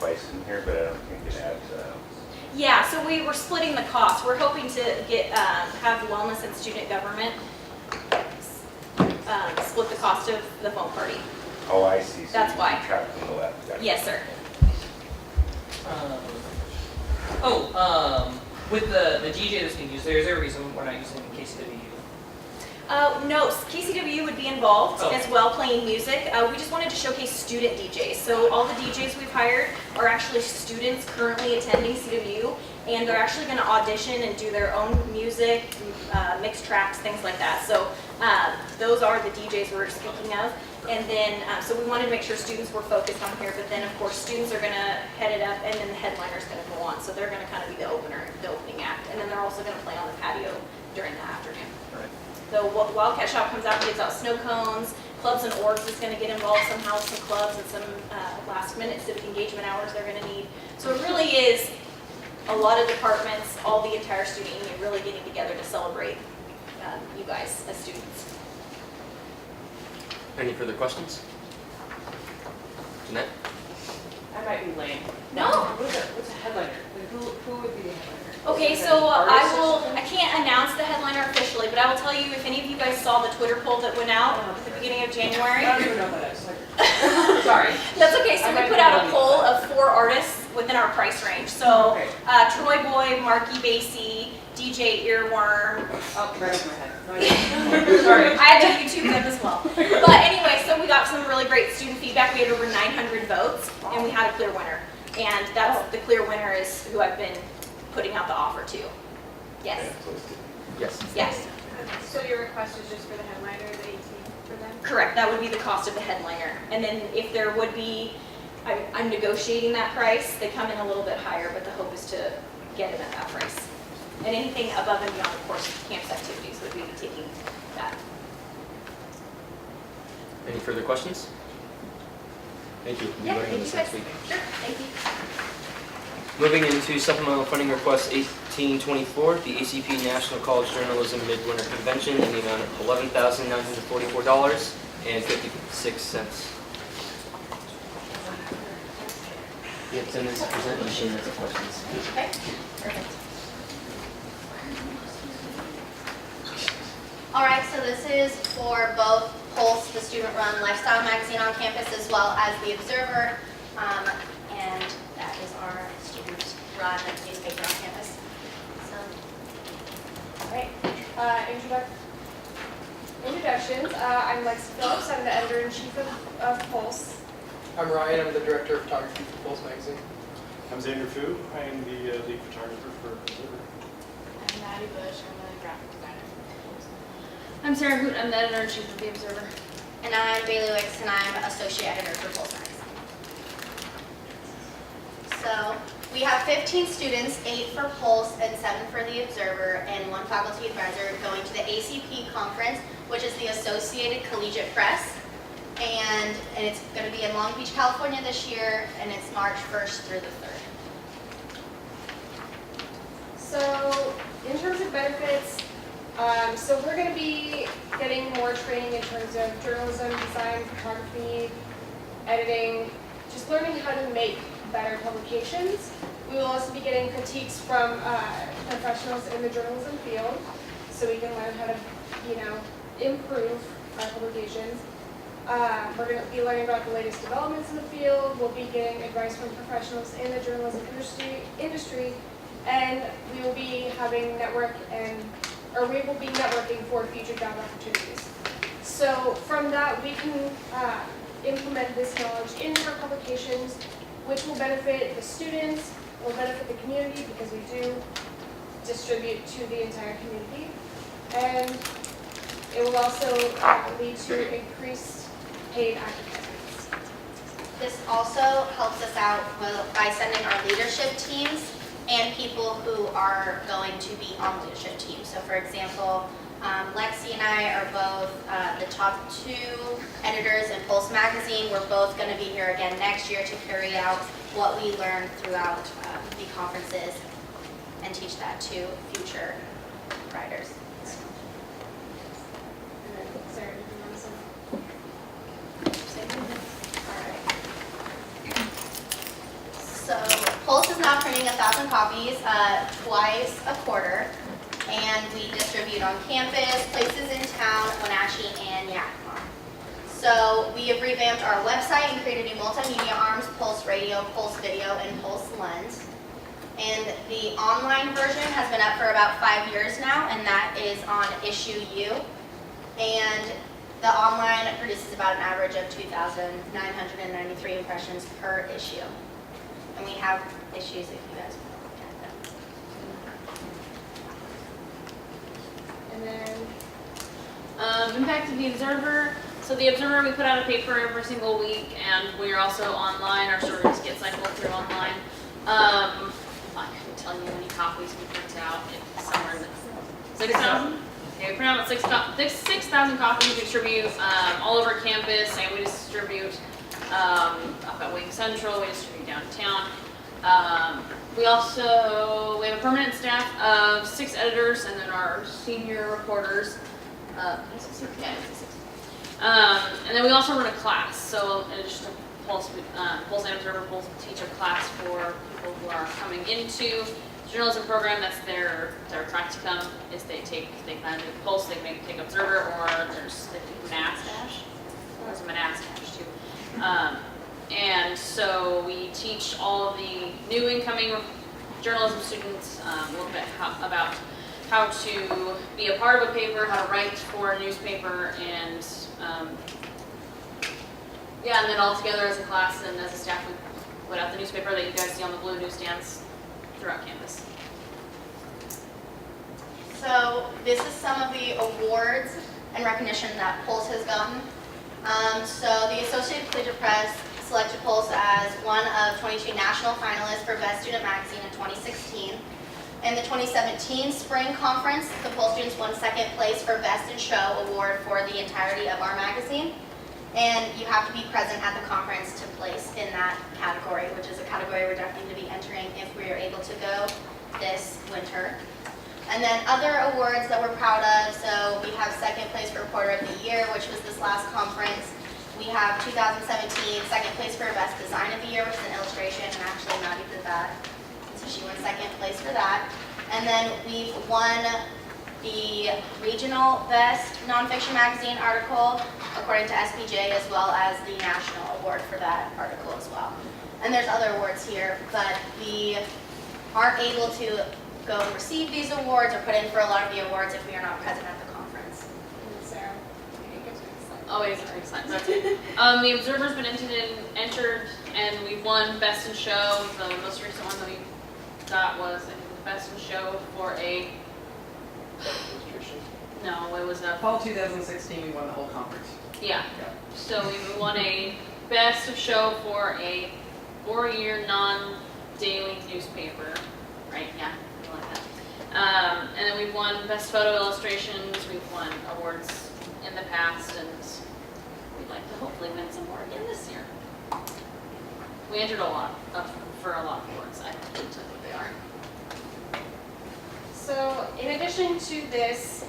twice in here, but I don't think it adds. Yeah, so we were splitting the cost. We're hoping to get have wellness and student government split the cost of the foam party. Oh, I see. So That's why. Trapped on the left. Gotcha. Yes, sir. With the DJ that's being used, is there a reason we're not using KCWU? No, KCWU would be involved Oh. as well, playing music. We just wanted to showcase student DJs. So all the DJs we've hired are actually students currently attending CWU, and they're actually going to audition and do their own music, mix tracks, things like that. So those are the DJs we're speaking of. And then, so we wanted to make sure students were focused on here, but then of course students are going to head it up, and then the headliner's going to go on. So they're going to kind of be the opening act. And then they're also going to play on the patio during the afternoon. Right. So Wildcat Shop comes out and gives out snow cones. Clubs and Orgs is going to get involved somehow with some clubs and some last minute civic engagement hours they're going to need. So it really is a lot of departments, all the entire student union really getting together to celebrate you guys as students. Any further questions? Jeanette? I might be lame. No. What's a headliner? Like, who would be the headliner? Okay, Is it so an artist or I something? can't announce the headliner officially, but I will tell you, if any of you guys saw the Twitter poll that went out at the beginning of January. I don't even know what that is. Sorry. That's okay, so I we might put be out a wrong. poll of 4 artists within our price range. So Okay. Troy Boy, Marky Basie, DJ Earworm. Oh, right over my head. No, I didn't. Sorry. I had to YouTube them as well. But anyway, so we got some really great student feedback. We had over 900 votes, and we had a clear winner. And that's the clear winner is who I've been putting out the offer to. Yes. Yes. Yes. So your request is just for the headliner, the 18 for them? Correct, that would be the cost of the headliner. And then if there would be, I'm negotiating that price, they come in a little bit higher, but the hope is to get it at that price. And anything above and beyond, of course, campus activities would be taking that. Any further questions? Thank you. We'll be Yeah, voting on thank this you next guys. week. Sure, thank you. Moving into supplemental funding request 1824, the ACP National College Journalism Midwinter Convention in the amount of $11,944.56. The attendance present machine has questions. Okay, perfect. All right, so this is for both Pulse, the student-run lifestyle magazine on campus, as well as the Observer, and that is our student-run newspaper on campus. So, All right. Introductions. I'm Lexi Phillips. I'm the editor-in-chief of Pulse. I'm Ryan, I'm the director of photography for Pulse Magazine. I'm Xander Fu. I am the lead photographer for Observer. I'm Maddie Bush. I'm the graphic designer. I'm Sarah Hoot. I'm the editor-in-chief of the Observer. and I'm Bailey Wicks, and I'm associate editor for Pulse Magazine. So we have 15 students, 8 for Pulse and 7 for the Observer, and 1 faculty advisor going to the ACP conference, which is the Associated Collegiate Press. And it's going to be in Long Beach, California this year, and it's March 1st through the 3rd. So in terms of benefits, so we're going to be getting more training in terms of journalism, design, photography, editing, just learning how to make better publications. We will also be getting critiques from professionals in the journalism field, so we can learn how to, improve our publications. We're going to be learning about the latest developments in the field. We'll be getting advice from professionals in the journalism industry, and we will be having we will be networking for future job opportunities. So from that, we can implement this knowledge into our publications, which will benefit the students, will benefit the community because we do distribute to the entire community, and it will also lead to increased paid advertisements. This also helps us out by sending our leadership teams and people who are going to be on leadership teams. So for example, Lexi and I are both the top 2 editors in Pulse Magazine. We're both going to be here again next year to carry out what we learned throughout the conferences and teach that to future writers. And then, Sarah, did you want to say? printing 1,000 copies twice a quarter, and we distribute on campus, places in town, Wenatchee, and Yakima. So we have revamped our website and created new multimedia arms, Pulse Radio, Pulse Video, and Pulse Lens. And the online version has been up for about 5 years now, and that is on Issue U. And the online produces about an average of 2,993 impressions per issue. And we have issues if you guys want to look at them. And then, Impact of the Observer. So the Observer, we put out a paper every single week, and we're also online. Our stories get cycled through online. I couldn't tell you how many copies we print out. It's somewhere in the 6,000. Okay, we print out 6,000 copies. We distribute all over campus, and we distribute up at Wayne Central. We distribute downtown. We have a permanent staff of 6 editors, and then our senior reporters. Is it 6? Yeah, it's 6. And then we also run a class. So in addition to Pulse and Observer, Pulse teach a class for people who are coming into journalism program. That's their practicum. Is they plan to do Pulse, they may take Observer, or there's they do Manastash. There's a Manastash too. And so we teach all of the new incoming journalism students a little bit about how to be a part of a paper, how to write for a newspaper, and and then all together as a class and as a staff, we put out the newspaper that you guys see on the blue newsstands throughout campus. So this is some of the awards and recognition that Pulse has gotten. So the Associated Collegiate Press selected Pulse as one of 22 national finalists for Best Student Magazine in 2016. In the 2017 Spring Conference, the Pulse students won 2nd place for Best in Show award for the entirety of our magazine. And you have to be present at the conference to place in that category, which is a category we're definitely going to be entering if we are able to go this winter. And then other awards that we're proud of, so we have 2nd place for Reporter of the Year, which was this last conference. We have 2017 2nd place for Best Design of the Year, which is an illustration, and actually Maddie did that. So she won 2nd place for that. And then we've won the regional best nonfiction magazine article according to SPJ, as well as the national award for that article as well. And there's other awards here, but we aren't able to go and receive these awards or put in for a lot of the awards if we are not present at the conference. and Sarah, it gets me excited. Oh, it makes sense. That's it. The Observer's been entered, and we've won Best in Show. The most recent one that we got was Best in Show for a. No, it was a. Fall 2016, we won the whole conference. Yeah. So we won a Best of Show for a 4-year non-daily newspaper. Right? Yeah, something like that. And then we've won Best Photo Illustrations. We've won awards in the past, and we'd like to hopefully win some more again this year. We entered a lot for a lot of awards. I can't tell you what they are. So in addition to this,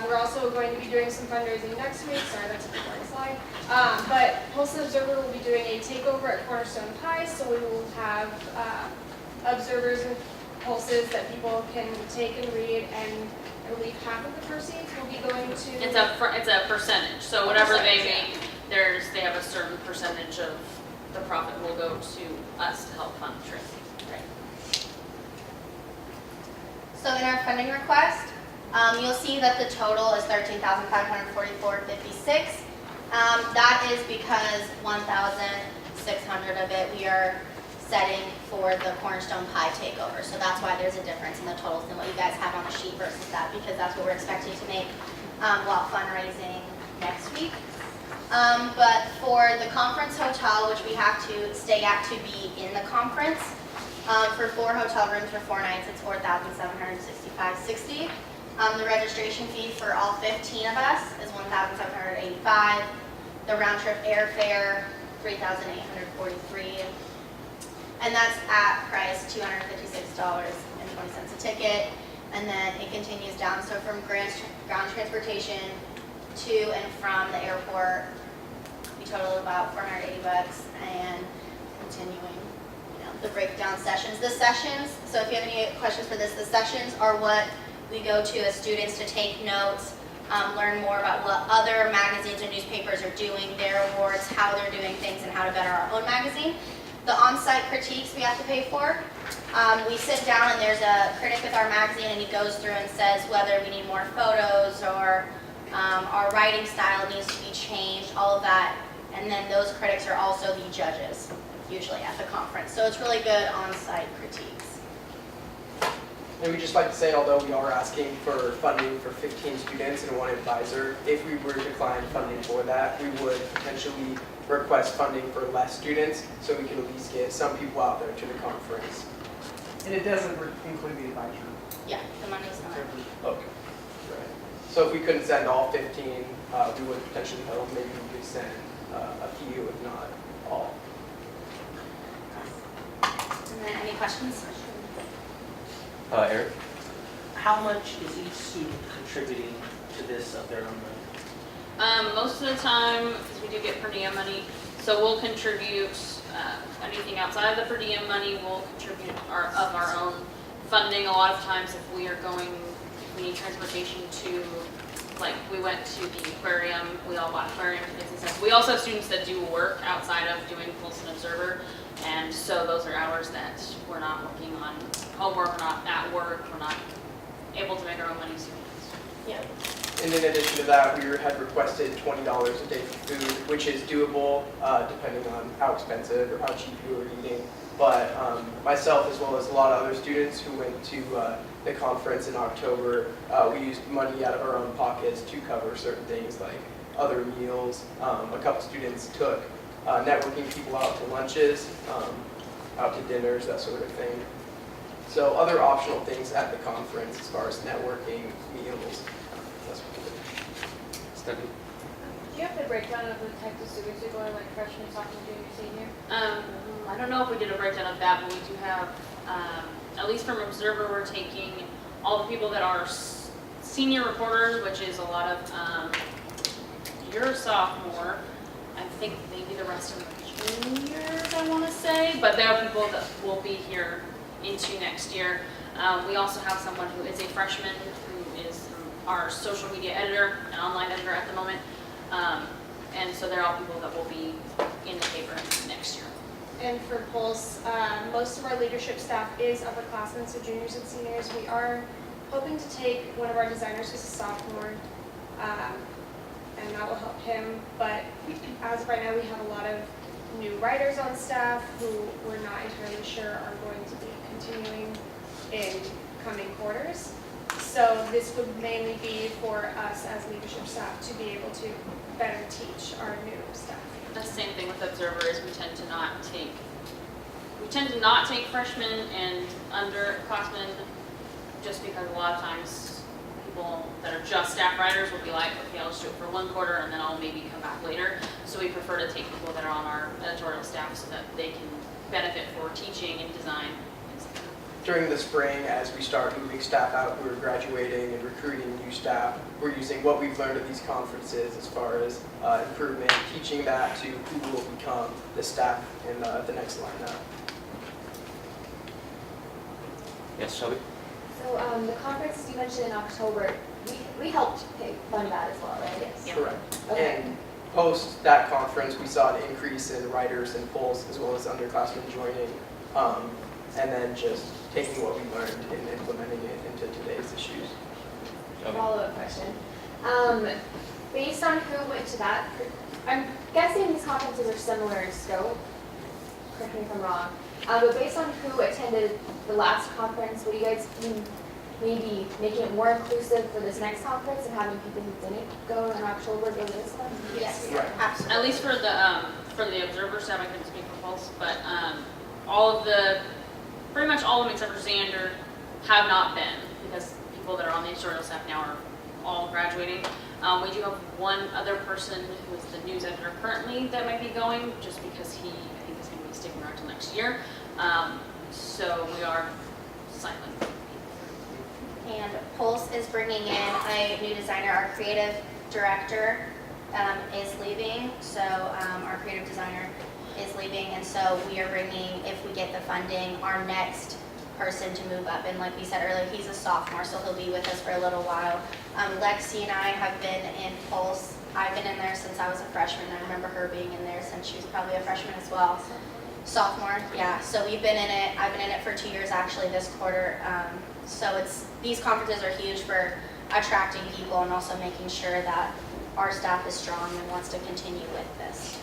we're also going to be doing some fundraising next week. Sorry, that's a boring slide. But Pulse and Observer will be doing a takeover at Cornerstone High, so we will have observers and pulses that people can take and read, and I believe half of the proceeds will be going to. It's a percentage. So whatever they make, they have a certain percentage of the profit will go to us to help fund the trip. So in our funding request, you'll see that the total is $13,544.56. That is because $1,600 of it we are setting for the Cornerstone Pie takeover. So that's why there's a difference in the totals than what you guys have on the sheet versus that, because that's what we're expecting to make while fundraising next week. But for the conference hotel, which we have to stay at to be in the conference, for 4 hotel rooms for 4 nights, it's $4,765.60. The registration fee for all 15 of us is $1,785. The round trip airfare, $3,843. And that's at price $256.20 a ticket. And then it continues down. So from ground transportation to and from the airport, we total about $480, and continuing, the breakdown sessions. The sessions, so if you have any questions for this, the sessions are what we go to as students to take notes, learn more about what other magazines or newspapers are doing, their awards, how they're doing things, and how to better our own magazine. The on-site critiques we have to pay for. We sit down and there's a critic with our magazine and he goes through and says whether we need more photos or our writing style needs to be changed, all of that. And then those critics are also the judges, usually at the conference. So it's really good on-site critiques. And we'd just like to say, although we are asking for funding for 15 students and 1 advisor, if we were to decline funding for that, we would potentially request funding for less students so we can at least get some people out there to the conference. And it doesn't include the advisor. Yeah, the money's not. Okay. Right. So if we couldn't send all 15, we would potentially hope maybe we could send a few, if not all. And then any questions? Eric? How much is each student contributing to this of their own money? Most of the time, because we do get per diem money, so we'll contribute anything outside of the per diem money, we'll contribute of our own funding. A lot of times if we are going, if we need transportation to, like we went to the aquarium, we all bought aquarium tickets and stuff. We also have students that do work outside of doing Pulse and Observer, and so those are hours that we're not working on homework, we're not at work, we're not able to make our own money. Yeah. And in addition to that, we had requested $20 a day for food, which is doable depending on how expensive or how cheap you were eating. But myself, as well as a lot of other students who went to the conference in October, we used money out of our own pockets to cover certain things like other meals. A couple students took networking people out to lunches, out to dinners, that sort of thing. So other optional things at the conference as far as networking, meals. That's what we did. Stephanie? Do you have the breakdown of the types of students who go to like freshman, sophomore, junior, senior? I don't know if we did a breakdown of that, but we do have, at least from Observer, we're taking all the people that are senior reporters, which is a lot of, you're a sophomore. I think maybe the rest of them are juniors, I want to say, but there are people that will be here into next year. We also have someone who is a freshman who is our social media editor, an online editor at the moment. And so they're all people that will be in the paper next year. And for Pulse, most of our leadership staff is upperclassmen, so juniors and seniors. We are hoping to take one of our designers who's a sophomore, and that will help him. But as of right now, we have a lot of new writers on staff who we're not entirely sure are going to be continuing in coming quarters. So this would mainly be for us as leadership staff to be able to better teach our new staff. The same thing with Observer is we tend to not take freshmen and underclassmen just because a lot of times people that are just staff writers will be like, okay, I'll just do it for 1 quarter and then I'll maybe come back later. So we prefer to take people that are on our editorial staff so that they can benefit for teaching and design. During the spring, as we start moving staff out, we're graduating and recruiting new staff. We're using what we've learned at these conferences as far as improvement, teaching that to who will become the staff in the next lineup. Yes, Shelby? So the conference you mentioned in October, we helped fund that as well, right? Yes. Yeah. Correct. Okay. And post that conference, we saw an increase in writers and Pulse as well as underclassmen joining, and then just taking what we learned and implementing it into today's issues. Follow-up question. Based on who went to that, I'm guessing these conferences are similar in scope. Correct me if I'm wrong. But based on who attended the last conference, would you guys maybe making it more inclusive for this next conference and having people who didn't go in October go to this one? Yes, Right. absolutely. At least for the Observer staff, I couldn't speak for Pulse, but pretty much all of them except for Xander have not been, because people that are on the editorial staff now are all graduating. We do have one other person who is the news editor currently that might be going, just because I think is going to be sticking around until next year. So we are cycling. And Pulse is bringing in a new designer. Our creative director is leaving, so our creative designer is leaving, and so we are bringing, if we get the funding, our next person to move up. And like we said earlier, he's a sophomore, so he'll be with us for a little while. Lexi and I have been in Pulse. I've been in there since I was a freshman. I remember her being in there since she was probably a freshman as well. Sophomore, yeah. So we've been in it. I've been in it for 2 years actually this quarter. So these conferences are huge for attracting people and also making sure that our staff is strong and wants to continue with this.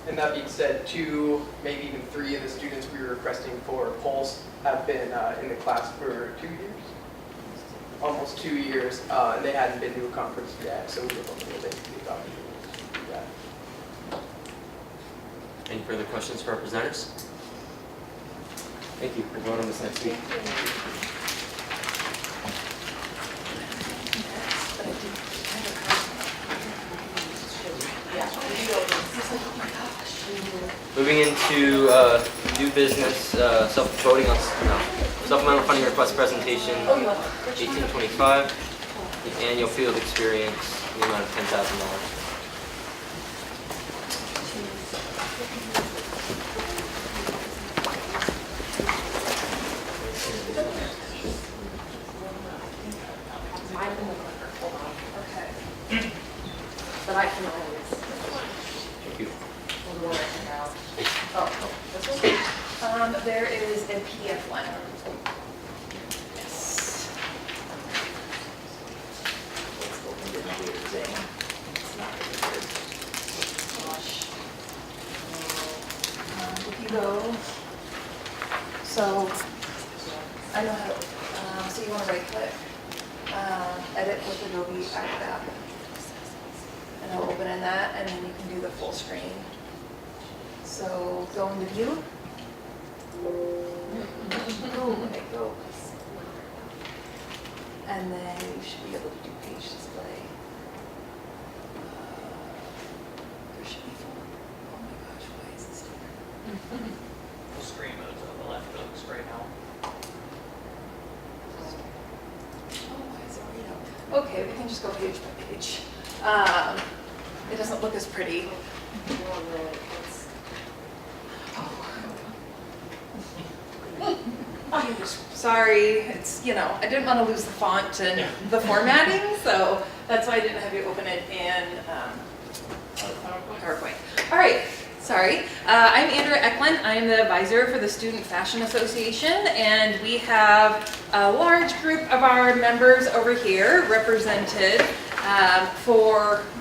And that being said, 2, maybe even 3 of the students we were requesting for Pulse have been in the class for 2 years, almost 2 years, and they hadn't been to a conference yet, so we were hoping that they could get the opportunity to do that. Any further questions for our presenters? Thank you. We'll vote on this next week. Moving into new business, voting on supplemental funding request presentation 1825, the annual field experience, in the amount of $10,000. But I can always. Thank you. Oh, this one? There is a PDF one. Yes. Let's open the weird thing. It's not really weird. Gosh. If you go, so I know how, so you want to right click, edit with Adobe Acrobat. And I'll open in that, and then you can do the full screen. So go into view. Go. And then you should be able to do page display. There should be full. Oh my gosh, why is this different? Full screen mode's on the left, it looks right now. Oh, why is it already out? Okay, we can just go page by page. It doesn't look as pretty. Sorry, it's, I didn't want to lose the font and the formatting, so that's why I didn't have you open it in PowerPoint. All right, sorry. I'm Andrea Eklund. I'm the advisor for the Student Fashion Association, and we have a large group of our members over here represented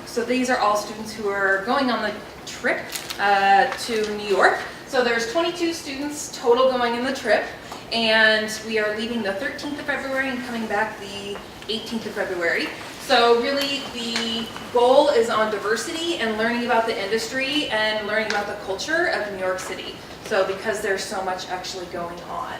so these are all students who are going on the trip to New York. So there's 22 students total going in the trip, and we are leaving the 13th of February and coming back the 18th of February. So really the goal is on diversity and learning about the industry and learning about the culture of New York City. So because there's so much actually going on.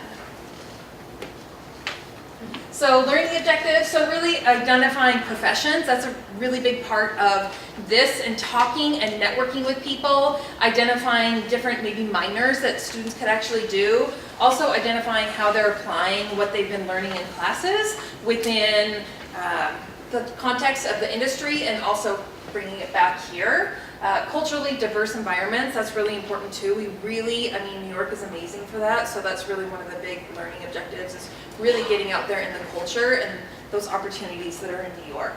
So learning objectives, so really identifying professions, that's a really big part of this, and talking and networking with people, identifying different maybe minors that students could actually do, also identifying how they're applying what they've been learning in classes within the context of the industry and also bringing it back here. Culturally diverse environments, that's really important too. New York is amazing for that, so that's really one of the big learning objectives is really getting out there in the culture and those opportunities that are in New York.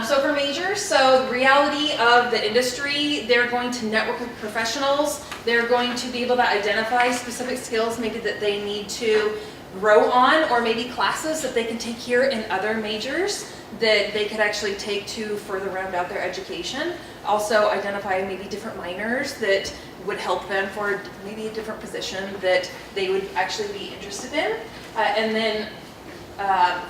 So for majors, so the reality of the industry, they're going to network with professionals, they're going to be able to identify specific skills maybe that they need to grow on, or maybe classes that they can take here in other majors that they could actually take to further round out their education. Also identify maybe different minors that would help them for maybe a different position that they would actually be interested in. And then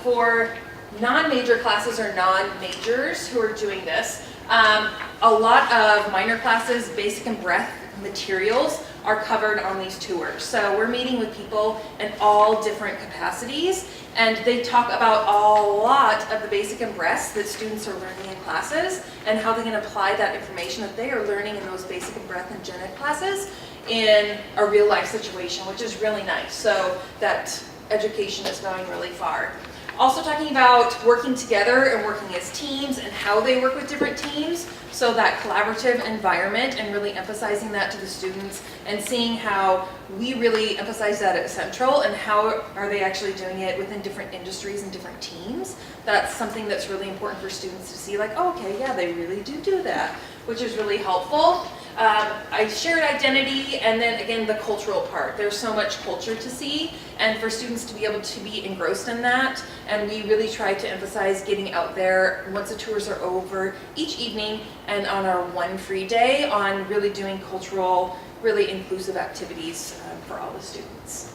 for non-major classes or non-majors who are doing this, a lot of minor classes, basic and breadth materials are covered on these tours. So we're meeting with people in all different capacities, and they talk about a lot of the basic and breadth that students are learning in classes and how they can apply that information that they are learning in those basic and breadth and gen ed classes in a real life situation, which is really nice. So that education is going really far. Also talking about working together and working as teams and how they work with different teams. So that collaborative environment and really emphasizing that to the students and seeing how we really emphasize that at Central and how are they actually doing it within different industries and different teams. That's something that's really important for students to see, like, oh, okay, yeah, they really do that, which is really helpful. I shared identity, and then again the cultural part. There's so much culture to see, and for students to be able to be engrossed in that, and we really try to emphasize getting out there once the tours are over each evening and on our one free day on really doing cultural, really inclusive activities for all the students.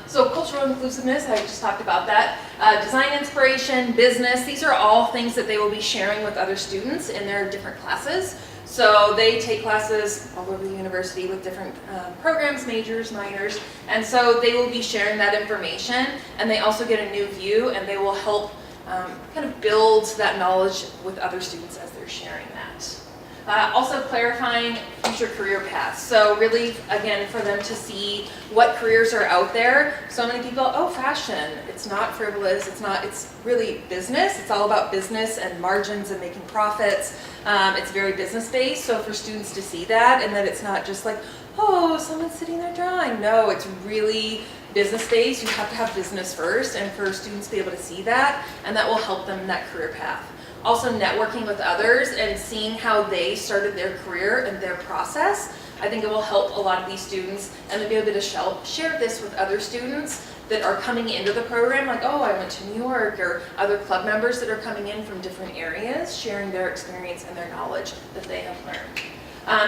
So cultural inclusiveness, I just talked about that. Design inspiration, business, these are all things that they will be sharing with other students in their different classes. So they take classes all over the university with different programs, majors, minors, and so they will be sharing that information, and they also get a new view, and they will help kind of build that knowledge with other students as they're sharing that. Also clarifying future career paths. So really, again, for them to see what careers are out there. So many people, oh, fashion, it's not frivolous, it's really business. It's all about business and margins and making profits. It's very business-based, so for students to see that and that it's not just like, oh, someone's sitting there drawing. No, it's really business-based. You have to have business first, and for students to be able to see that, and that will help them in that career path. Also networking with others and seeing how they started their career and their process. I think it will help a lot of these students, and to be able to share this with other students that are coming into the program, like, oh, I went to New York, or other club members that are coming in from different areas, sharing their experience and their knowledge that they have learned.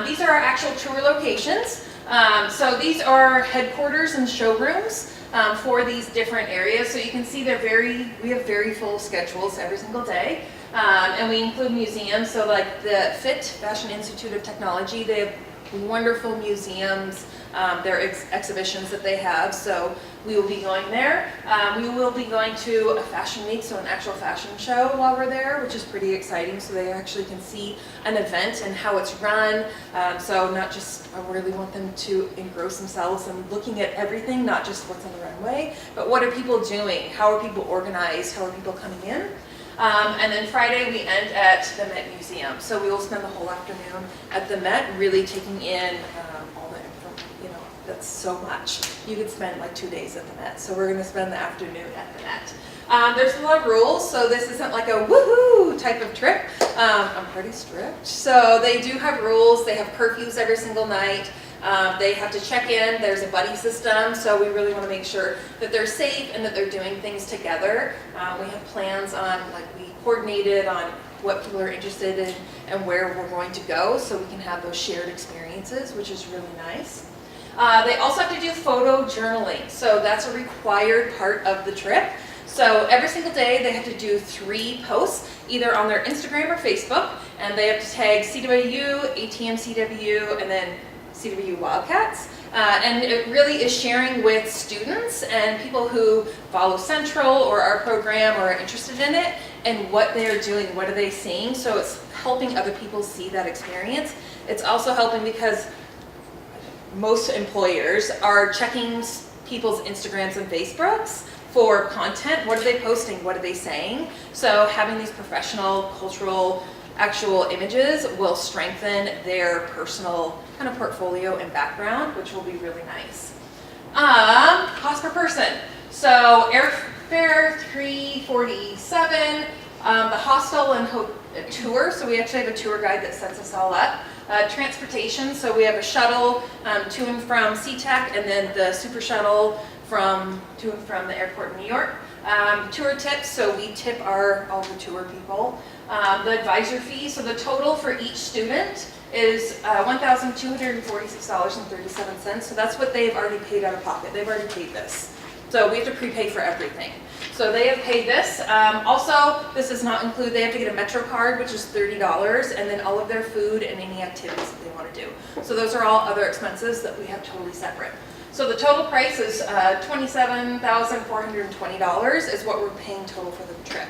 These are our actual tour locations. So these are headquarters and showrooms for these different areas. So you can see we have very full schedules every single day. And we include museums, so like the FIT, Fashion Institute of Technology, they have wonderful museums, their exhibitions that they have, so we will be going there. We will be going to a fashion week, so an actual fashion show while we're there, which is pretty exciting, so they actually can see an event and how it's run. So not just, I really want them to engross themselves and looking at everything, not just what's on the runway, but what are people doing? How are people organized? How are people coming in? And then Friday we end at the Met Museum. So we will spend the whole afternoon at the Met really taking in all the information, that's so much. You could spend like 2 days at the Met. So we're going to spend the afternoon at the Met. There's a lot of rules, so this isn't like a woohoo type of trip. I'm pretty strict. So they do have rules. They have curfews every single night. They have to check in. There's a buddy system, so we really want to make sure that they're safe and that they're doing things together. We have plans on, like, we coordinated on what people are interested in and where we're going to go, so we can have those shared experiences, which is really nice. They also have to do photo journaling, so that's a required part of the trip. So every single day they have to do 3 posts, either on their Instagram or Facebook, and they have to tag CWU, ATM CWU, and then CWU Wildcats. And it really is sharing with students and people who follow Central or our program or are interested in it, and what they are doing, what are they seeing. So it's helping other people see that experience. It's also helping because most employers are checking people's Instagrams and Facebooks for content. What are they posting? What are they saying? So having these professional, cultural, actual images will strengthen their personal kind of portfolio and background, which will be really nice. Cost per person. So airfare $347. The hostel and tour. So we actually have a tour guide that sets us all up. Transportation. So we have a shuttle to and from SeaTac, and then the super shuttle to and from the airport in New York. Tour tips. So we tip all the tour people. The advisor fee, so the total for each student is $1,246.37. So that's what they've already paid out of pocket. They've already paid this. So we have to prepay for everything. So they have paid this. Also, this does not include, they have to get a Metro card, which is $30, and then all of their food and any activities that they want to do. So those are all other expenses that we have totally separate. So the total price is $27,420 is what we're paying total for the trip.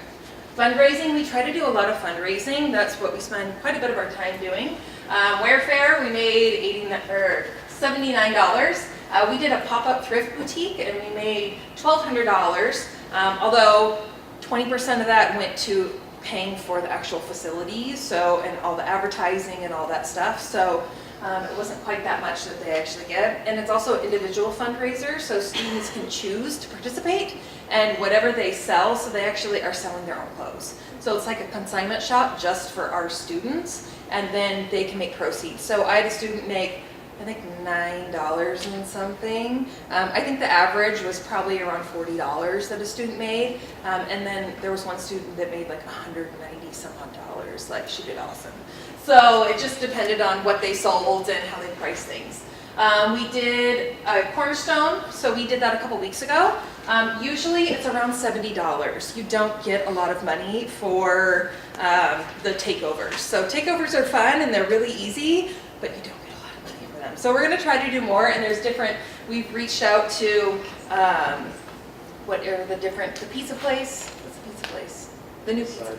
Fundraising, we try to do a lot of fundraising. That's what we spend quite a bit of our time doing. Airfare, we made $79. We did a pop-up thrift boutique, and we made $1,200. Although 20% of that went to paying for the actual facilities, so, and all the advertising and all that stuff. So it wasn't quite that much that they actually get. And it's also individual fundraiser, so students can choose to participate and whatever they sell, so they actually are selling their own clothes. So it's like a consignment shop just for our students, and then they can make proceeds. So I had a student make, I think $9 and something. I think the average was probably around $40 that a student made. And then there was one student that made like 190 some odd dollars. Like, she did awesome. So it just depended on what they sold and how they priced things. We did a cornerstone, so we did that a couple weeks ago. Usually it's around $70. You don't get a lot of money for the takeovers. So takeovers are fun and they're really easy, but you don't get a lot of money for them. So we're gonna try to do more, and there's different, we've reached out to, what are the pizza place? What's the pizza place? The new pizza place.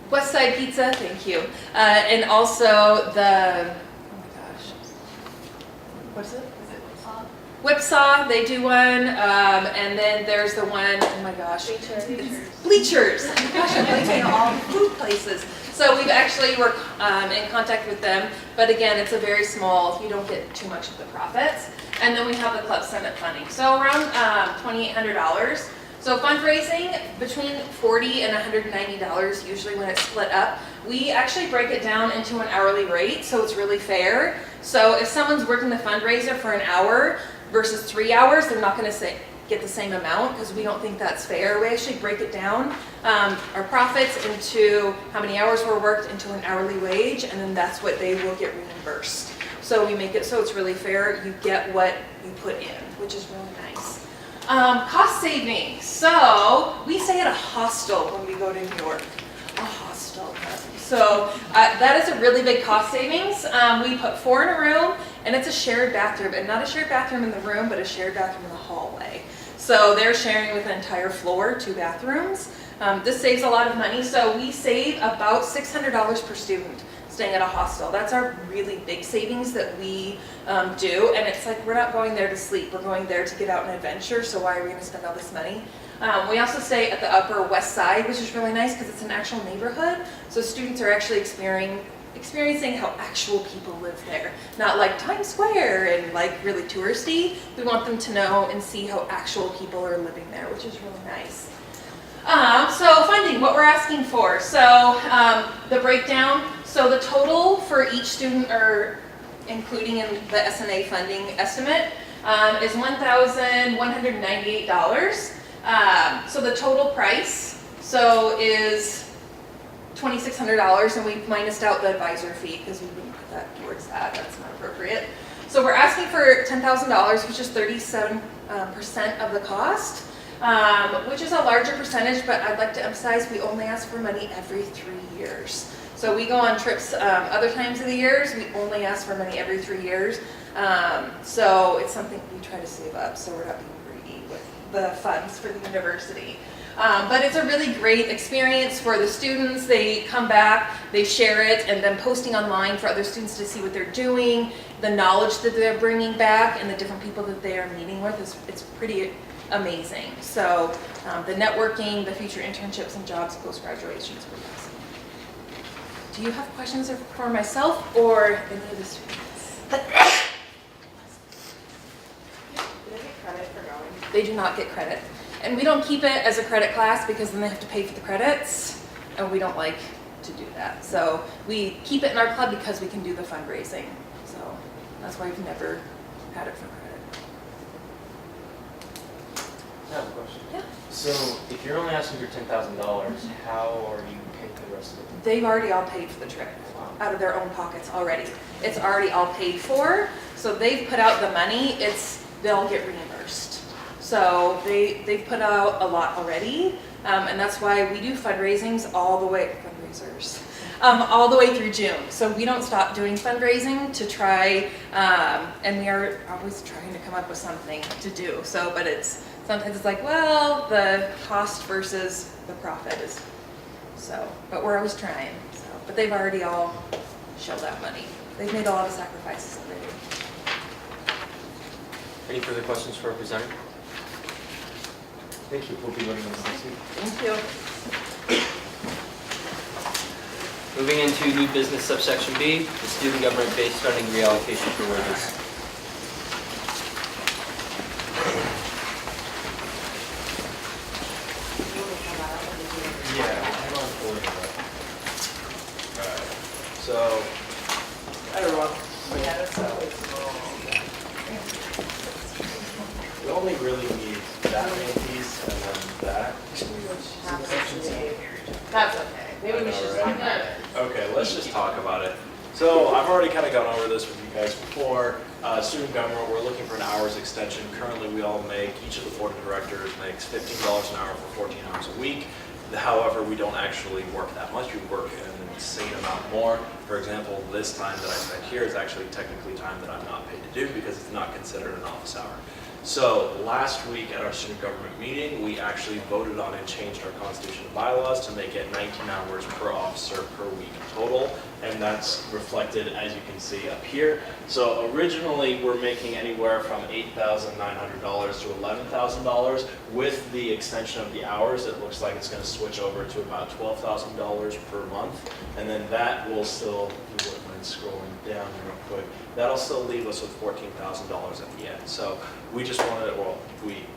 West Side Pizza, thank you. And also the, oh my gosh, what is it? Whipsaw, they do one, and then there's the one, oh my gosh. Bleachers. Oh my gosh, I'm blanking on all the food places. So we've actually worked in contact with them, but again, it's a very small, you don't get too much of the profits. And then we have the Club Summit funding. So around $2,800. So fundraising between $40 and $190 usually when it's split up. We actually break it down into an hourly rate, so it's really fair. So if someone's working the fundraiser for an hour versus 3 hours, they're not going to get the same amount because we don't think that's fair. We actually break it down, our profits into how many hours were worked into an hourly wage, and then that's what they will get reimbursed. So we make it so it's really fair. You get what you put in, which is really nice. Cost savings. So we stay at a hostel when we go to New York. A hostel. So that is a really big cost savings. We put 4 in a room, and it's a shared bathroom, and not a shared bathroom in the room, but a shared bathroom in the hallway. So they're sharing with an entire floor, 2 bathrooms. This saves a lot of money. So we save about $600 per student staying at a hostel. That's our really big savings that we do, and it's like we're not going there to sleep, we're going there to get out and adventure, so why are we going to spend all this money? We also stay at the Upper West Side, which is really nice because it's an actual neighborhood, so students are actually experiencing how actual people live there, not like Times Square and like really touristy. We want them to know and see how actual people are living there, which is really nice. So funding, what we're asking for. So the breakdown, so the total for each student, or including in the S&A funding estimate, is $1,198. So the total price is $2,600, and we've minused out the advisor fee because we wouldn't put that towards that. That's not appropriate. So we're asking for $10,000, which is 37% of the cost. Which is a larger percentage, but I'd like to emphasize we only ask for money every 3 years. So we go on trips other times of the years, we only ask for money every 3 years. So it's something we try to save up, so we're not being greedy with the funds for the university. But it's a really great experience for the students. They come back, they share it, and then posting online for other students to see what they're doing, the knowledge that they're bringing back, and the different people that they are meeting with, it's pretty amazing. So the networking, the future internships and jobs post-graduation is pretty awesome. Do you have questions for myself or any of the students? Do they get credit for going? They do not get credit. And we don't keep it as a credit class because then they have to pay for the credits, and we don't like to do that. So we keep it in our club because we can do the fundraising. So that's why we've never had it for credit. I have a question. Yeah. So if you're only asking for $10,000, how are you paying for the rest of it? They've already all paid for the trip out of their own pockets already. It's already all paid for. So they've put out the money, they'll get reimbursed. So they've put out a lot already. And that's why we do fundraisers all the way through June. So we don't stop doing fundraising to try, and we are always trying to come up with something to do. So, but sometimes it's like, well, the cost versus the profit is, so, but we're always trying. So, but they've already all shelled out money. They've made a lot of sacrifices already. Any further questions for our presenter? Thank you. We'll be voting on this next week. Thank you. Moving into new business subsection B, the student government-based funding reallocation for wages. Yeah, hang on for it. Alright, so, hi everyone. We only really need that main piece and then that. That's okay. Maybe we should Alright. talk about it. Okay, let's just talk about it. So I've already kind of gone over this with you guys before. Student government, we're looking for an hours extension. Currently, we all make, each of the board of directors makes $15 an hour for 14 hours a week. However, we don't actually work that much. We work an insane amount more. For example, this time that I spent here is actually technically time that I'm not paid to do because it's not considered an office hour. So last week at our student government meeting, we actually voted on and changed our constitution and bylaws to make it 19 hours per officer per week total. And that's reflected, as you can see up here. So originally, we're making anywhere from $8,900 to $11,000. With the extension of the hours, it looks like it's going to switch over to about $12,000 per month. And then that will still, if you wouldn't mind scrolling down real quick, that'll still leave us with $14,000 at the end. So we just wanted,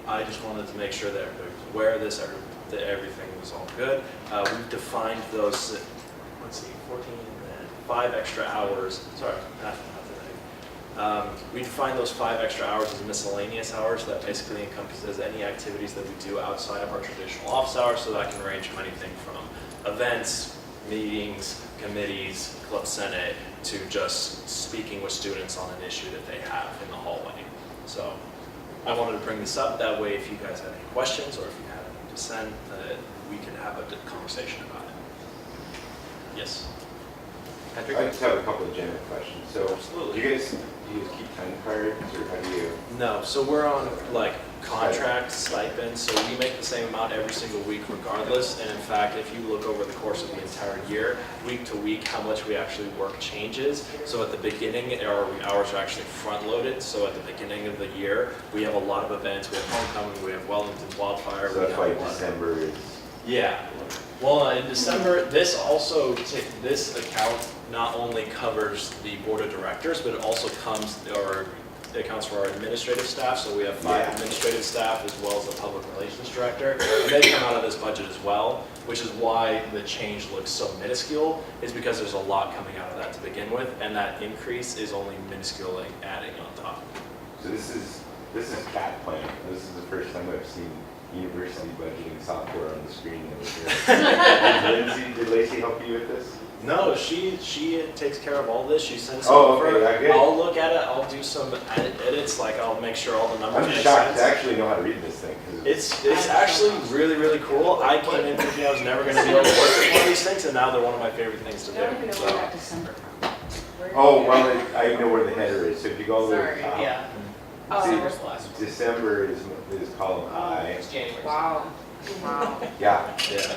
I just wanted to make sure that everybody was aware of this, that everything was all good. We've defined those, let's see, 5 extra hours, sorry, not today. We define those 5 extra hours as miscellaneous hours. That basically encompasses any activities that we do outside of our traditional office hours. So that can range from anything from events, meetings, committees, Club Senate, to just speaking with students on an issue that they have in the hallway. So I wanted to bring this up. That way, if you guys had any questions or if you had any dissent, we can have a conversation about it. Yes? Patrick? I just have a couple of general questions. So, Absolutely. do you guys keep time cards, or how do you? No, so we're on like contract stipends, so we make the same amount every single week regardless. And in fact, if you look over the course of the entire year, week to week, how much we actually work changes. So at the beginning, our hours are actually front loaded. So at the beginning of the year, we have a lot of events. We have homecoming, we have Wellington's wildfire. So that's why December is. Yeah. Well, in December, this also, this account not only covers the board of directors, but it also accounts for our administrative staff. So we have 5 administrative staff as well as the public relations director. And they come out of this budget as well, which is why the change looks so minuscule, is because there's a lot coming out of that to begin with, and that increase is only minuscule adding on top. So this is CAT plan. This is the first time I've seen university budgeting software on the screen over here. Did Lacey help you with this? No, she takes care of all this. She sends it Oh, over. okay, that good. I'll look at it. I'll do some edits. Like I'll make sure all the numbers I'm make just shocked sense. to actually know how to read this thing. It's actually really, really cool. I came in thinking I was never going to be able to work with one of these things, and now they're one of my favorite things to do. I don't even know where So. that December from. Oh, well, I know where the header is. So if you go over Sorry. the top, Yeah. see, December is column I. It's January. Wow. Wow. Yeah. Yeah.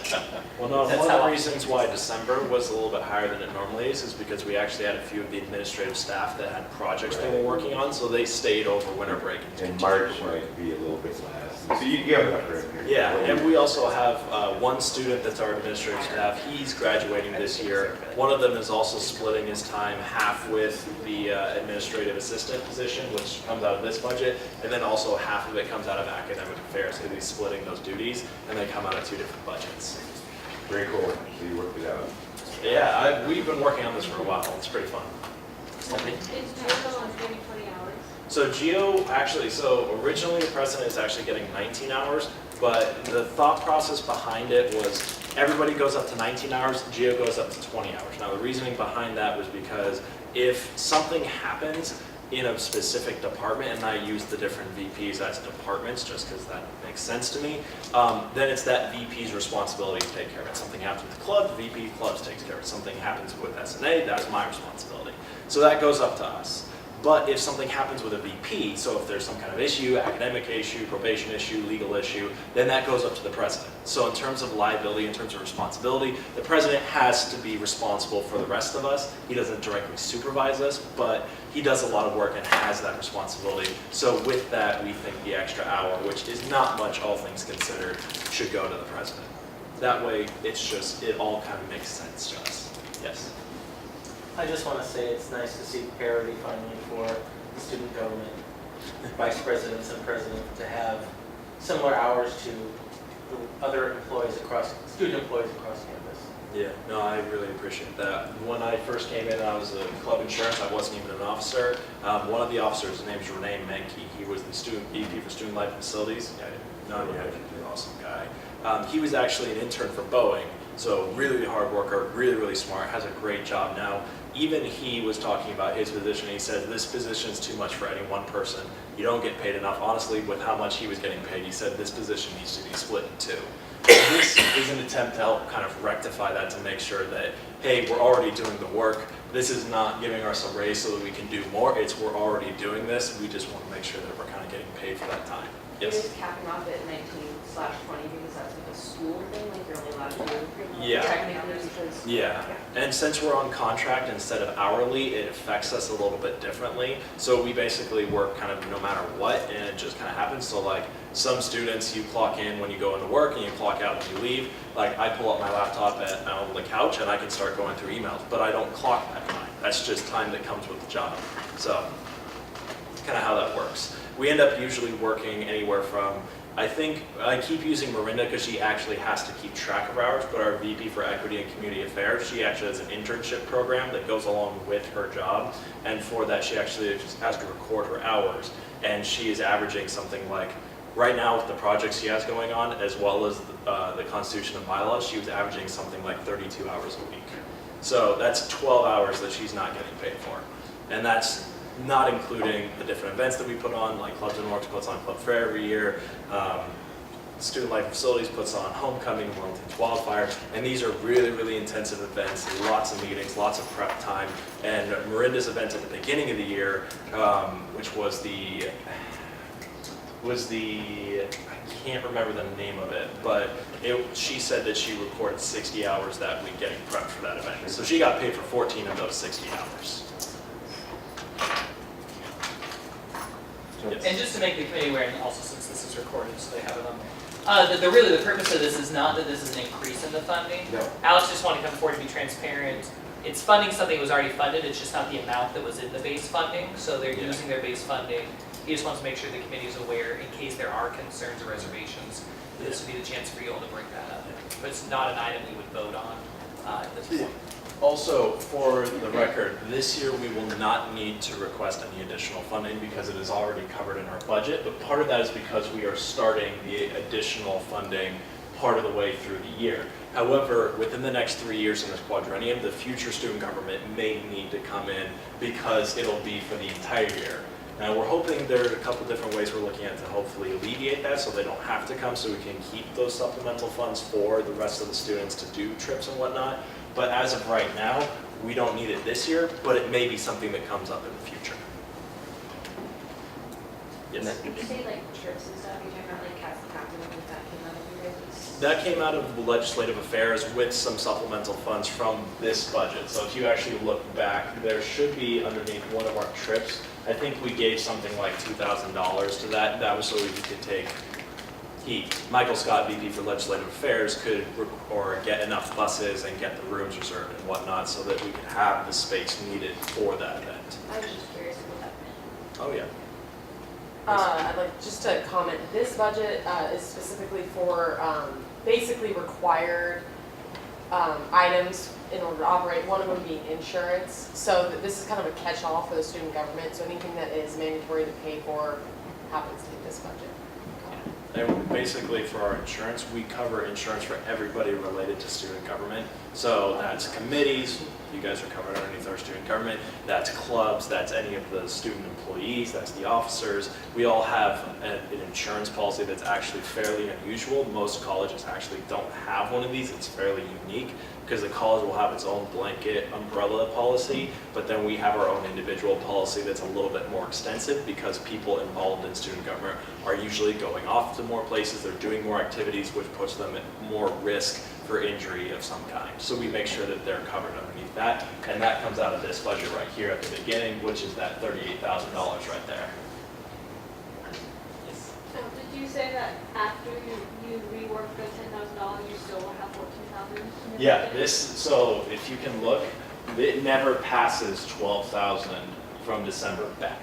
Well, no, That's one how of the I- reasons why December was a little bit higher than it normally is because we actually had a few of the administrative staff that had projects they were working on, so they stayed over winter break. And March might be a little bit less. So you have enough room here. Yeah, and we also have one student that's our administrative staff. He's graduating this year. One of them is also splitting his time half with the administrative assistant position, which comes out of this budget, and then also half of it comes out of academic affairs because he's splitting those duties, and they come out of 2 different budgets. Very cool. So you worked it out. Yeah, we've been working on this for a while. It's pretty fun. Is Geo on 20 hours? So Geo actually, originally the president is actually getting 19 hours, but the thought process behind it was everybody goes up to 19 hours, Geo goes up to 20 hours. Now the reasoning behind that was because if something happens in a specific department, and I use the different VPs as departments just because that makes sense to me, then it's that VP's responsibility to take care of it. Something happens with the club, the VP clubs takes care of it. Something happens with S&A, that's my responsibility. So that goes up to us. But if something happens with a VP, so if there's some kind of issue, academic issue, probation issue, legal issue, then that goes up to the president. So in terms of liability, in terms of responsibility, the president has to be responsible for the rest of us. He doesn't directly supervise us, but he does a lot of work and has that responsibility. So with that, we think the extra hour, which is not much, all things considered, should go to the president. That way, it all kind of makes sense to us. Yes? I just want to say it's nice to see parity finally for the student government, vice presidents and president to have similar hours to the other student employees across campus. Yeah, no, I really appreciate that. When I first came in, I was a club insurance. I wasn't even an officer. One of the officers, his name's Renee Menke. He was the student VP for Student Life Facilities. No, yeah, he's an awesome guy. He was actually an intern for Boeing, so really hard worker, really smart, has a great job now. Even he was talking about his position. He said, this position is too much for any one person. You don't get paid enough. Honestly, with how much he was getting paid, he said this position needs to be split in two. This is an attempt to help kind of rectify that, to make sure that, hey, we're already doing the work. This is not giving us a raise so that we can do more. It's we're already doing this. We just want to make sure that we're kind of getting paid for that time. You're Yes? just capping off at 19/20 because that's like a school thing, like you're only allowed to do. Yeah. Technically, because. Yeah, and since we're on contract instead of hourly, it affects us a little bit differently. So we basically work kind of no matter what, and it just kind of happens. So like some students, you clock in when you go into work and you clock out when you leave. Like I pull up my laptop on the couch and I can start going through emails, but I don't clock that time. That's just time that comes with the job. So kind of how that works. We end up usually working anywhere from, I think, I keep using Marinda because she actually has to keep track of hours, but our VP for Equity and Community Affairs, she actually has an internship program that goes along with her job, and for that she actually just has to record her hours, and she is averaging something like, right now with the projects she has going on, as well as the Constitution and bylaws, she was averaging something like 32 hours a week. So that's 12 hours that she's not getting paid for, and that's not including the different events that we put on, like Clubs and Works puts on Club Fair every year, Student Life Facilities puts on Homecoming, Wilmington's Wildfire, and these are really intensive events, lots of meetings, lots of prep time, and Marinda's event at the beginning of the year, which was the, I can't remember the name of it, but she said that she recorded 60 hours that week getting prepped for that event. So she got paid for 14 of those 60 hours. Yes. And just to make the committee aware, and also since this is recorded, so they have it on there, the purpose of this is not that this is an increase in the funding. No. Alex just wanted to come forward to be transparent. It's funding something that was already funded, it's just not the amount that was in the base funding, so they're using their base funding. He just wants to make sure the committee is aware in case there are concerns or reservations. This would be the chance for you all to bring that up. But it's not an item we would vote on at this point. Also, for the record, this year we will not need to request any additional funding because it is already covered in our budget, but part of that is because we are starting the additional funding part of the way through the year. However, within the next 3 years in this quadrennium, the future student government may need to come in because it'll be for the entire year. Now we're hoping there are a couple different ways we're looking at to hopefully alleviate that so they don't have to come, so we can keep those supplemental funds for the rest of the students to do trips and whatnot. But as of right now, we don't need it this year, but it may be something that comes up in the future. Yes? When you say like trips and stuff, you're talking about like cats and captain, like that came out of your guys'? That came out of legislative affairs with some supplemental funds from this budget. So if you actually look back, there should be underneath one of our trips, I think we gave something like $2,000 to that. That was so we could take, Michael Scott, VP for Legislative Affairs, could get enough buses and get the rooms reserved and whatnot so that we could have the space needed for that event. I was just curious what that meant. Oh, yeah. I'd like just to comment, this budget is specifically for basically required items in order to operate, one of them being insurance. So this is kind of a catch-all for the student government, so anything that is mandatory to pay for happens to be this budget. And basically for our insurance, we cover insurance for everybody related to student government. So that's committees, you guys are covered underneath our student government, that's clubs, that's any of the student employees, that's the officers. We all have an insurance policy that's actually fairly unusual. Most colleges actually don't have one of these, it's fairly unique. because the college will have its own blanket umbrella policy, but then we have our own individual policy that's a little bit more extensive because people involved in student government are usually going off to more places, they're doing more activities, which puts them at more risk for injury of some kind. So we make sure that they're covered underneath that, and that comes out of this budget right here at the beginning, which is that $38,000 right there. So did you say that after you rework the $10,000, you still will have 14,000? Yeah, so if you can look, it never passes 12,000 from December back.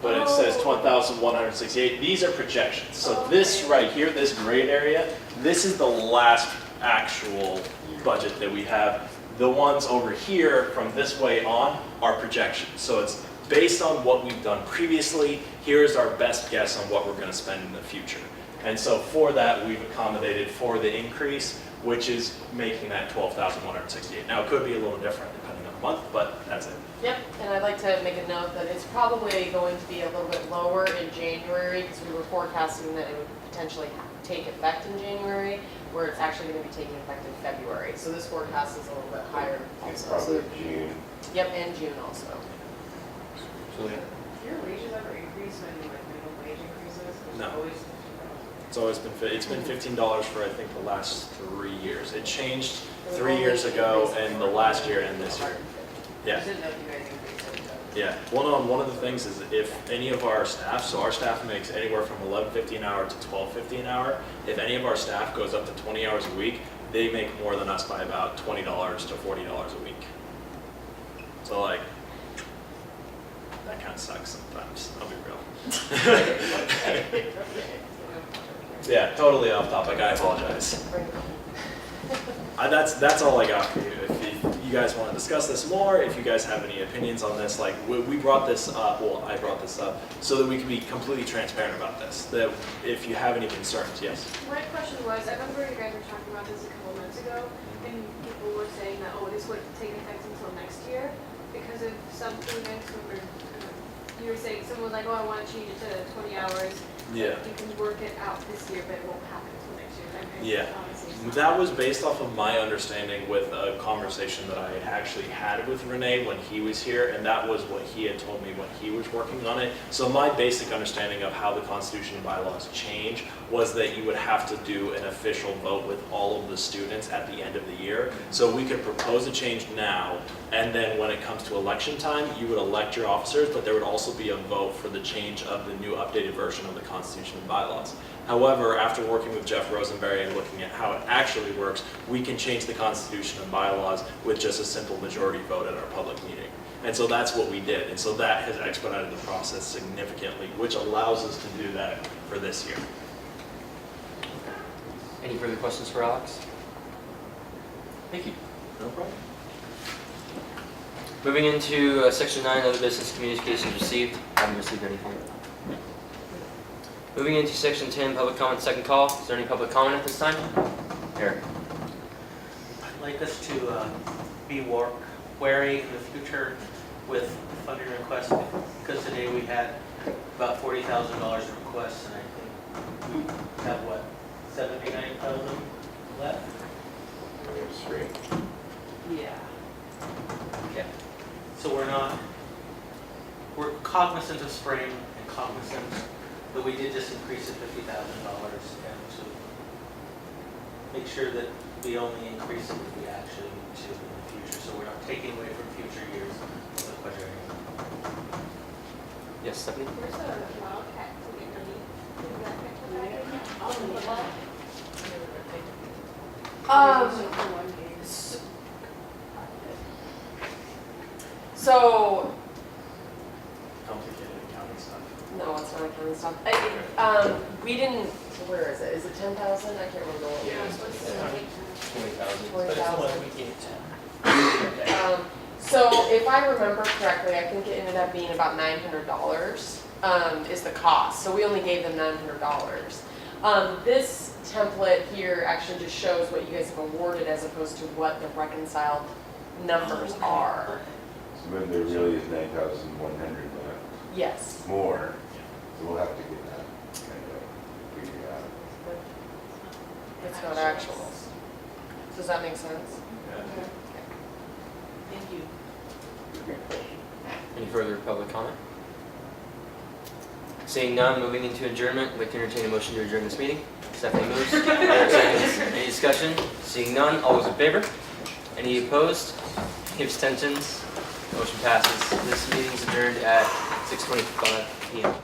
But it says 12,168. These are projections. So this right here, this grayed area, this is the last actual budget that we have. The ones over here from this way on are projections. So it's based on what we've done previously. Here's our best guess on what we're going to spend in the future. And so for that, we've accommodated for the increase, which is making that 12,168. Now, it could be a little different depending on the month, but that's it. Yep, and I'd like to make a note that it's probably going to be a little bit lower in January because we were forecasting that it would potentially take effect in January, where it's actually going to be taking effect in February. So this forecast is a little bit higher It's also. probably June. Yep, and June also. Julia? Your wages ever increase when you like minimum wage increases? It's No. always It's always been $15 for I think the last 3 years. It changed 3 years ago and the last year and this year. Yeah. I didn't know if you guys increased it. Yeah, one of the things is if any of our staff, so our staff makes anywhere from $11.50 an hour to $12.50 an hour. If any of our staff goes up to 20 hours a week, they make more than us by about $20 to $40 a week. So like, that kind of sucks sometimes, I'll be real. Yeah, totally off topic, I apologize. That's all I got for you. If you guys want to discuss this more, if you guys have any opinions on this, like we brought this up, well, I brought this up, so that we can be completely transparent about this. That if you have any concerns, yes. My question was, I remember you guys were talking about this a couple months ago, and people were saying that, oh, this would take effect until next year because of some students who were, you were saying, someone was like, oh, I want to change it to 20 hours. Yeah. You can work it out this year, but it won't happen until next year. Yeah. That was based off of my understanding with a conversation that I had actually had with Renee when he was here, and that was what he had told me when he was working on it. So my basic understanding of how the Constitution and bylaws change was that you would have to do an official vote with all of the students at the end of the year. So we could propose a change now, and then when it comes to election time, you would elect your officers, but there would also be a vote for the change of the new updated version of the Constitution and bylaws. However, after working with Jeff Rosenberry and looking at how it actually works, we can change the Constitution and bylaws with just a simple majority vote at our public meeting. And so that's what we did. And so that has expedited the process significantly, which allows us to do that for this year. Any further questions for Alex? Thank you. No problem. Moving into section 9, other business communications received. I haven't received anything. Moving into section 10, public comment, second call. Is there any public comment at this time? Eric. I'd like us to be wary in the future with funding requests, because today we had about $40,000 in requests, and I think we have, what, 79,000 left? It's free. Yeah. Yeah. So we're cognizant of spring and cognizant that we did just increase it $50,000, and to make sure that we only increase it if we actually need to in the future, so we're not taking away from future years of the budget. Yes, Stephanie? Where's the wildcat money? Is that going to come back So, Complicated accounting stuff. no, it's not accounting stuff. We didn't, where is it? Is it 10,000? I can't remember what it was. 20,000. But it's the 20,000. one we gave 10. So if I remember correctly, I think it ended up being about $900 is the cost. So we only gave them $900. This template here actually just shows what you guys have awarded as opposed to what the reconciled numbers are. So then there really is 9,100 left. Yes. More. So we'll have to get that kind of figured out. It's not actual. Does that make sense? Thank you. Any further public comment? Seeing none, moving into adjournment, I'd like to entertain a motion to adjourn this meeting. Stephanie moves. Eric seconds. Any discussion? Seeing none, all those in favor? Any opposed? Any abstentions? Motion passes. This meeting is adjourned at 6:25 p.m.